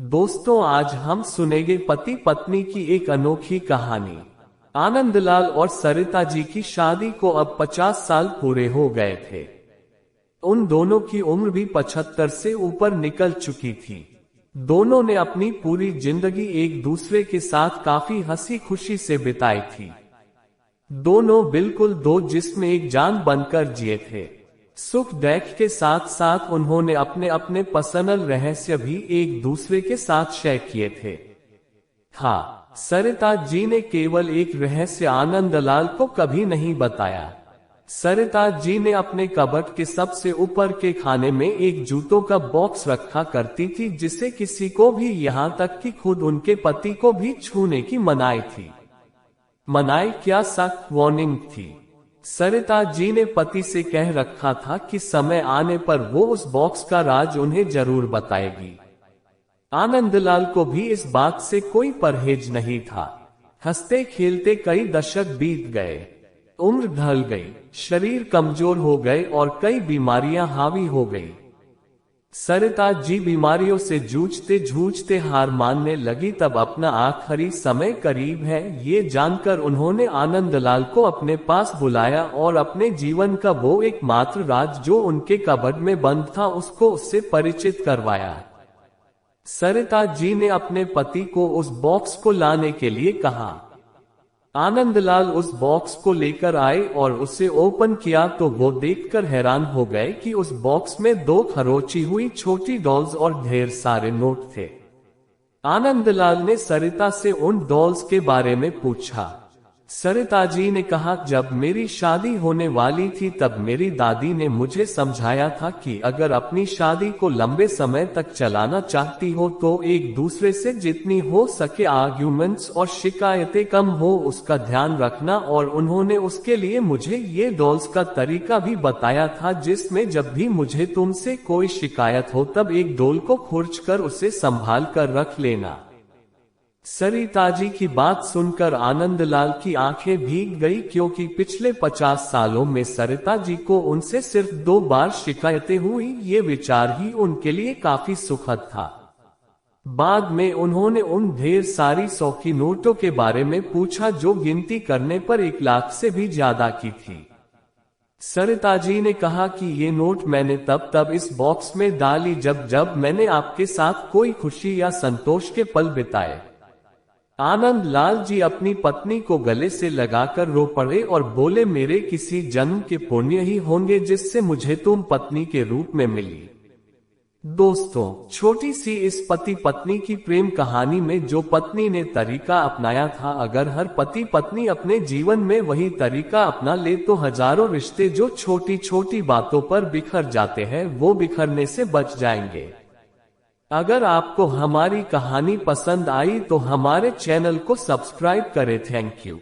दोस्तों, आज हम सुनेंगे पति पत्नी की एक अनोखी कहानी। आनंदलाल और सरिता जी की शादी को अब 50 साल पूरे हो गए थे। उन दोनों की उम्र भी 75 से ऊपर निकल चुकी थी। दोनों ने अपनी पूरी जिंदगी एक दूसरे के साथ काफी हंसी खुशी से बिताई थी। दोनों बिल्कुल दो जिस्म एक जान बनकर जिए थे। सुख दुख के साथ साथ उन्होंने अपने अपने पर्सनल रहस्य भी एक दूसरे के साथ शेयर किए थे। हाँ, सरिता जी ने केवल एक रहस्य आनंदलाल को कभी नहीं बताया। सरिता जी ने अपने कबर्ड के सबसे ऊपर के खाने में एक जूतों का बॉक्स रखा करती थी, जिसे किसी को भी, यहाँ तक कि खुद उनके पति को भी छूने की मनाही थी। मनाही क्या, सख्त वार्निंग थी। सरिता जी ने पति से कह रखा था कि समय आने पर वो उस बॉक्स का राज उन्हें जरूर बताएगी। आनंदलाल को भी इस बात से कोई परहेज नहीं था। हंसते खेलते कई दशक बीत गए। उम्र ढल गई, शरीर कमजोर हो गए और कई बीमारियां हावी हो गई। सरिता जी बीमारियों से जूझते जूझते हार मानने लगी। तब अपना आखिरी समय करीब है, ये जानकर उन्होंने आनंदलाल को अपने पास बुलाया और अपने जीवन का वो एकमात्र राज जो उनके कबर्ड में बंद था, उसको उससे परिचित करवाया। सरिता जी ने अपने पति को उस बॉक्स को लाने के लिए कहा। आनंदलाल उस बॉक्स को लेकर आए और उसे ओपन किया तो वो देखकर हैरान हो गए कि उस बॉक्स में दो खरोची हुई छोटी डॉल्स और ढेर सारे नोट थे। आनंदलाल ने सरिता से उन डॉल्स के बारे में पूछा। सरिता जी ने कहा, जब मेरी शादी होने वाली थी तब मेरी दादी ने मुझे समझाया था कि अगर अपनी शादी को लंबे समय तक चलाना चाहती हो तो एक दूसरे से जितनी हो सके आर्ग्यूमेंट्स और शिकायतें कम हो, उसका ध्यान रखना। और उन्होंने उसके लिए मुझे ये डॉल्स का तरीका भी बताया था, जिसमें जब भी मुझे तुमसे कोई शिकायत हो तब एक डॉल को खुरच कर उसे संभाल कर रख लेना। सरिता जी की बात सुनकर आनंदलाल की आंखें भीग गई, क्योंकि पिछले 50 सालों में सरिता जी को उनसे सिर्फ 2 बार शिकायतें हुई। ये विचार ही उनके लिए काफी सुखद था। बाद में उन्होंने उन ढेर सारी 100 की नोटों के बारे में पूछा जो गिनती करने पर 1 लाख से भी ज्यादा की थी। सरिता जी ने कहा कि ये नोट मैंने तब इस बॉक्स में डाली जब मैंने आपके साथ कोई खुशी या संतोष के पल बिताए। आनंदलाल जी अपनी पत्नी को गले से लगाकर रो पड़े और बोले, मेरे किसी जन्म के पुण्य ही होंगे जिससे मुझे तुम पत्नी के रूप में मिली। दोस्तों, छोटी सी इस पति पत्नी की प्रेम कहानी में जो पत्नी ने तरीका अपनाया था, अगर हर पति पत्नी अपने जीवन में वही तरीका अपना ले तो हजारों रिश्ते जो छोटी छोटी बातों पर बिखर जाते हैं वो बिखरने से बच जाएंगे। अगर आपको हमारी कहानी पसंद आई तो हमारे चैनल को सब्सक्राइब करें। Thank you.